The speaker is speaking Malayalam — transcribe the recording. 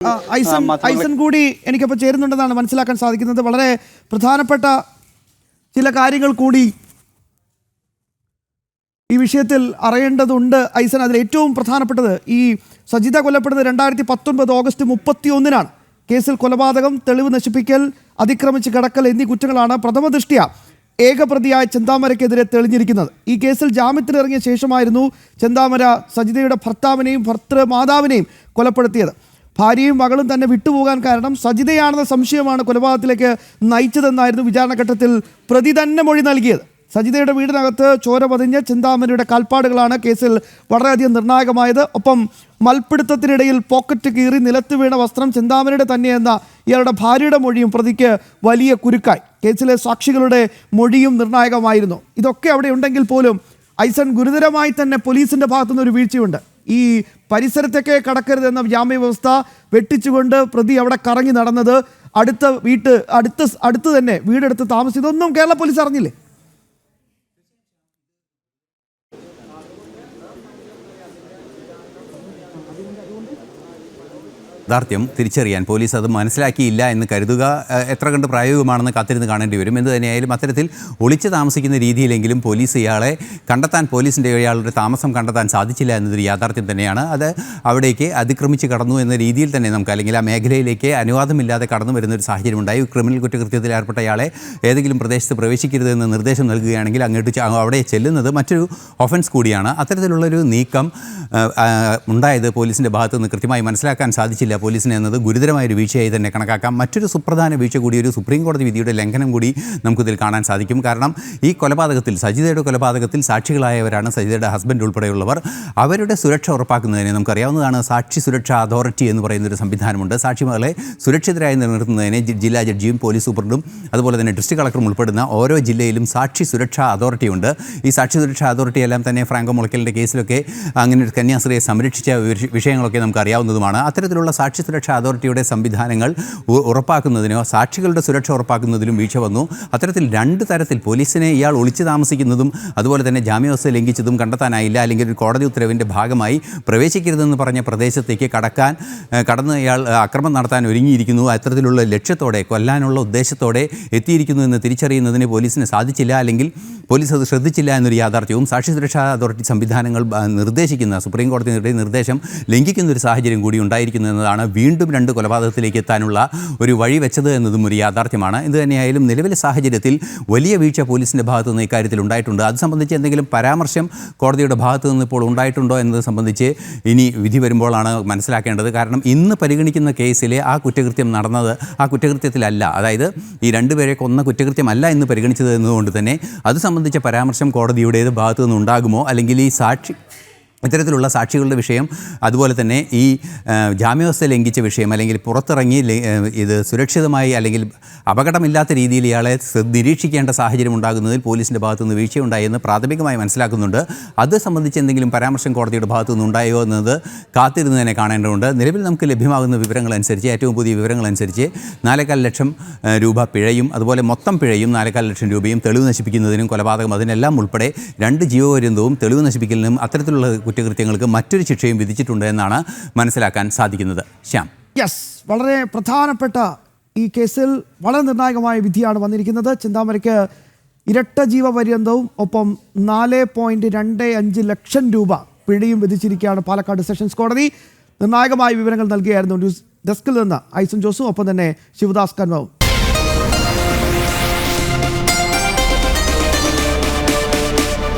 ഐസൻ കൂടി എനിക്കപ്പോൾ ചേരുന്നുണ്ടെന്നാണ് മനസ്സിലാക്കാൻ സാധിക്കുന്നത്. വളരെ പ്രധാനപ്പെട്ട ചില കാര്യങ്ങൾ കൂടി ഈ വിഷയത്തിൽ അറിയേണ്ടതുണ്ട് ഐസൻ. അതിൽ ഏറ്റവും പ്രധാനപ്പെട്ടത് ഈ സജിത കൊല്ലപ്പെടുന്നത് 2019 ഓഗസ്റ്റ് 31-നാണ്. കേസിൽ കൊലപാതകം, തെളിവ് നശിപ്പിക്കൽ, അതിക്രമിച്ച് കടക്കൽ എന്നീ കുറ്റങ്ങളാണ് പ്രഥമ ദൃഷ്ട്യാ ഏകപ്രതിയായ ചെന്താമരയ്ക്കെതിരെ തെളിഞ്ഞിരിക്കുന്നത്. ഈ കേസിൽ ജാമ്യത്തിലിറങ്ങിയ ശേഷമായിരുന്നു ചെന്താമര സജിതയുടെ ഭർത്താവിനെയും ഭർത്തൃമാതാവിനെയും കൊലപ്പെടുത്തിയത്. ഭാര്യയും മകളും തന്നെ വിട്ടുപോകാൻ കാരണം സജിതയാണെന്ന സംശയമാണ് കൊലപാതകത്തിലേക്ക് നയിച്ചതെന്നായിരുന്നു വിചാരണഘട്ടത്തിൽ പ്രതി തന്നെ മൊഴി നൽകിയത്. സജിതയുടെ വീടിനകത്ത് ചോര പതിഞ്ഞ ചെന്താമരയുടെ കാൽപ്പാടുകളാണ് കേസിൽ വളരെയധികം നിർണായകമായത്. ഒപ്പം മൽപ്പിടുത്തത്തിനിടയിൽ പോക്കറ്റ് കീറി നിലത്ത് വീണ വസ്ത്രം ചെന്താമരയുടെ തന്നെയെന്ന ഇയാളുടെ ഭാര്യയുടെ മൊഴിയും പ്രതിക്ക് വലിയ കുരുക്കായി. കേസിലെ സാക്ഷികളുടെ മൊഴിയും നിർണായകമായിരുന്നു. ഇതൊക്കെ അവിടെ ഉണ്ടെങ്കിൽ പോലും ഐസൻ ഗുരുതരമായി തന്നെ പോലീസിൻ്റെ ഭാഗത്തുനിന്ന് ഒരു വീഴ്ചയുണ്ട്. ഈ പരിസരത്തൊക്കെ കടക്കരുതെന്ന ജാമ്യവ്യവസ്ഥ വെട്ടിച്ചുകൊണ്ട് പ്രതി അവിടെ കറങ്ങി നടന്നത്, അടുത്ത് തന്നെ വീടെടുത്ത് താമസിച്ചതൊന്നും കേരള പോലീസ് അറിഞ്ഞില്ലേ? യാഥാർത്ഥ്യം തിരിച്ചറിയാൻ പോലീസ് അത് മനസ്സിലാക്കിയില്ല എന്ന് കരുതുക എത്ര കണ്ട് പ്രായോഗികമാണെന്ന് കാത്തിരുന്ന് കാണേണ്ടി വരും. എന്ത് തന്നെയായാലും അത്തരത്തിൽ ഒളിച്ച് താമസിക്കുന്ന രീതിയിലെങ്കിലും പോലീസ് ഇയാളുടെ താമസം കണ്ടെത്താൻ സാധിച്ചില്ല എന്നതൊരു യാഥാർത്ഥ്യം തന്നെയാണ്. അത് അവിടേക്ക് അതിക്രമിച്ച് കടന്നു എന്ന രീതിയിൽ തന്നെ നമുക്ക്, അല്ലെങ്കിൽ ആ മേഖലയിലേക്ക് അനുവാദമില്ലാതെ കടന്നു വരുന്നൊരു സാഹചര്യം ഉണ്ടായി. ക്രിമിനൽ കുറ്റകൃത്യത്തിൽ ഏർപ്പെട്ട ഇയാളെ ഏതെങ്കിലും പ്രദേശത്ത് പ്രവേശിക്കരുതെന്ന് നിർദ്ദേശം നൽകുകയാണെങ്കിൽ അങ്ങോട്ട് അവിടെ ചെല്ലുന്നത് മറ്റൊരു ഒഫൻസ് കൂടിയാണ്. അത്തരത്തിലുള്ളൊരു നീക്കം ഉണ്ടായത് പോലീസിൻ്റെ ഭാഗത്തു നിന്ന് കൃത്യമായി മനസ്സിലാക്കാൻ സാധിച്ചില്ല പോലീസിനെ എന്നത് ഗുരുതരമായൊരു വീഴ്ചയായി തന്നെ കണക്കാക്കാം. മറ്റൊരു സുപ്രധാന വീഴ്ച കൂടി, ഒരു സുപ്രീം കോടതി വിധിയുടെ ലംഘനം കൂടി നമുക്കിതിൽ കാണാൻ സാധിക്കും. കാരണം ഈ കൊലപാതകത്തിൽ, സജിതയുടെ കൊലപാതകത്തിൽ സാക്ഷികളായവരാണ് സജിതയുടെ ഹസ്ബൻഡ് ഉൾപ്പെടെയുള്ളവർ. അവരുടെ സുരക്ഷ ഉറപ്പാക്കുന്നതിന് നമുക്കറിയാവുന്നതാണ് സാക്ഷി സുരക്ഷാ അതോറിറ്റി എന്ന് പറയുന്നൊരു സംവിധാനമുണ്ട്. സാക്ഷികളെ സുരക്ഷിതരായി നിലനിർത്തുന്നതിന് ജില്ലാ ജഡ്ജിയും പോലീസ് സൂപ്രണ്ടും അതുപോലെ തന്നെ ഡിസ്ട്രിക്ട് കളക്ടറും ഉൾപ്പെടുന്ന ഓരോ ജില്ലയിലും സാക്ഷി സുരക്ഷാ അതോറിറ്റി ഉണ്ട്. ഈ സാക്ഷി സുരക്ഷാ അതോറിറ്റി എല്ലാം തന്നെ ഫ്രാങ്കോ മുളയ്ക്കലിൻ്റെ കേസിലൊക്കെ അങ്ങനെ ഒരു കന്യാസ്ത്രീയെ സംരക്ഷിച്ച വിഷയങ്ങളൊക്കെ നമുക്ക് അറിയാവുന്നതുമാണ്. അത്തരത്തിലുള്ള സാക്ഷി സുരക്ഷാ അതോറിറ്റിയുടെ സംവിധാനങ്ങൾ ഉറപ്പാക്കുന്നതിനോ സാക്ഷികളുടെ സുരക്ഷ ഉറപ്പാക്കുന്നതിലും വീഴ്ച വന്നു. അത്തരത്തിൽ രണ്ട് തരത്തിൽ പോലീസിനെ ഇയാൾ ഒളിച്ചു താമസിക്കുന്നതും അതുപോലെ തന്നെ ജാമ്യാവസ്ഥ ലംഘിച്ചതും കണ്ടെത്താനായില്ല. അല്ലെങ്കിൽ ഒരു കോടതി ഉത്തരവിൻ്റെ ഭാഗമായി പ്രവേശിക്കരുതെന്ന് പറഞ്ഞ പ്രദേശത്തേക്ക് കടന്ന് ഇയാൾ അക്രമം നടത്താൻ ഒരുങ്ങിയിരിക്കുന്നു. അത്തരത്തിലുള്ള ലക്ഷ്യത്തോടെ, കൊല്ലാനുള്ള ഉദ്ദേശത്തോടെ എത്തിയിരിക്കുന്നു എന്ന് തിരിച്ചറിയുന്നതിന് പോലീസിന് സാധിച്ചില്ല, അല്ലെങ്കിൽ പോലീസ് അത് ശ്രദ്ധിച്ചില്ല എന്നൊരു യാഥാർത്ഥ്യവും സാക്ഷി സുരക്ഷാ അതോറിറ്റി സംവിധാനങ്ങൾ നിർദ്ദേശിക്കുന്ന സുപ്രീം കോടതിയുടെ നിർദ്ദേശം ലംഘിക്കുന്ന ഒരു സാഹചര്യം കൂടി ഉണ്ടായിരിക്കുന്നു എന്നതാണ് വീണ്ടും രണ്ട് കൊലപാതകത്തിലേക്ക് എത്താനുള്ള ഒരു വഴി വെച്ചത് എന്നതും ഒരു യാഥാർത്ഥ്യമാണ്. ഇത് തന്നെയായാലും നിലവിലെ സാഹചര്യത്തിൽ വലിയ വീഴ്ച പോലീസിൻ്റെ ഭാഗത്തു നിന്ന് ഇക്കാര്യത്തിൽ ഉണ്ടായിട്ടുണ്ട്. അത് സംബന്ധിച്ച് എന്തെങ്കിലും പരാമർശം കോടതിയുടെ ഭാഗത്തു നിന്ന് ഇപ്പോൾ ഉണ്ടായിട്ടുണ്ടോ എന്നത് സംബന്ധിച്ച് ഇനി വിധി വരുമ്പോഴാണ് മനസ്സിലാക്കേണ്ടത്. കാരണം ഇന്ന് പരിഗണിക്കുന്ന കേസിലെ ആ കുറ്റകൃത്യം നടന്നത് ആ കുറ്റകൃത്യത്തിലല്ല, അതായത് ഈ രണ്ടുപേരെ കൊന്ന കുറ്റകൃത്യമല്ല എന്ന് പരിഗണിച്ചത് എന്നതുകൊണ്ട് തന്നെ അത് സംബന്ധിച്ച പരാമർശം കോടതിയുടേത് ഭാഗത്തു നിന്ന് ഉണ്ടാകുമോ, അല്ലെങ്കിൽ ഈ ഇത്തരത്തിലുള്ള സാക്ഷികളുടെ വിഷയം, അതുപോലെ തന്നെ ഈ ജാമ്യാവസ്ഥ ലംഘിച്ച വിഷയം, അല്ലെങ്കിൽ പുറത്തിറങ്ങി ഇത് സുരക്ഷിതമായി അല്ലെങ്കിൽ അപകടമില്ലാത്ത രീതിയിൽ ഇയാളെ നിരീക്ഷിക്കേണ്ട സാഹചര്യം ഉണ്ടാകുന്നതിൽ പോലീസിൻ്റെ ഭാഗത്തുനിന്ന് വീഴ്ചയുണ്ടായെന്ന് പ്രാഥമികമായി മനസ്സിലാക്കുന്നുണ്ട്. അത് സംബന്ധിച്ച് എന്തെങ്കിലും പരാമർശം കോടതിയുടെ ഭാഗത്തുനിന്ന് ഉണ്ടായോ എന്നത് കാത്തിരുന്ന് തന്നെ കാണേണ്ടതുണ്ട്. നിലവിൽ നമുക്ക് ലഭ്യമാകുന്ന വിവരങ്ങളനുസരിച്ച്, ഏറ്റവും പുതിയ വിവരങ്ങളനുസരിച്ച് 4.25 ലക്ഷം രൂപ പിഴയും അതുപോലെ മൊത്തം പിഴയും 4.25 ലക്ഷം രൂപയും, തെളിവ് നശിപ്പിക്കുന്നതിനും കൊലപാതകം അതിനെല്ലാം ഉൾപ്പെടെ 2 ജീവപര്യന്തവും തെളിവ് നശിപ്പിക്കലിനും അത്തരത്തിലുള്ള കുറ്റകൃത്യങ്ങൾക്ക് മറ്റൊരു ശിക്ഷയും വിധിച്ചിട്ടുണ്ട് എന്നാണ് മനസ്സിലാക്കാൻ സാധിക്കുന്നത്. ശ്യാം. വളരെ പ്രധാനപ്പെട്ട ഈ കേസിൽ വളരെ നിർണായകമായ വിധിയാണ് വന്നിരിക്കുന്നത്. ചെന്താമരയ്ക്ക് ഇരട്ട ജീവപര്യന്തവും ഒപ്പം 4.25 ലക്ഷം രൂപ പിഴയും വിധിച്ചിരിക്കുകയാണ് പാലക്കാട് സെഷൻസ് കോടതി. നിർണായകമായ വിവരങ്ങൾ നൽകുകയായിരുന്നു ന്യൂസ് ഡെസ്കിൽ നിന്ന് ഐസൻ ജോസും ഒപ്പം തന്നെ ശിവദാസ് കന്മാവും.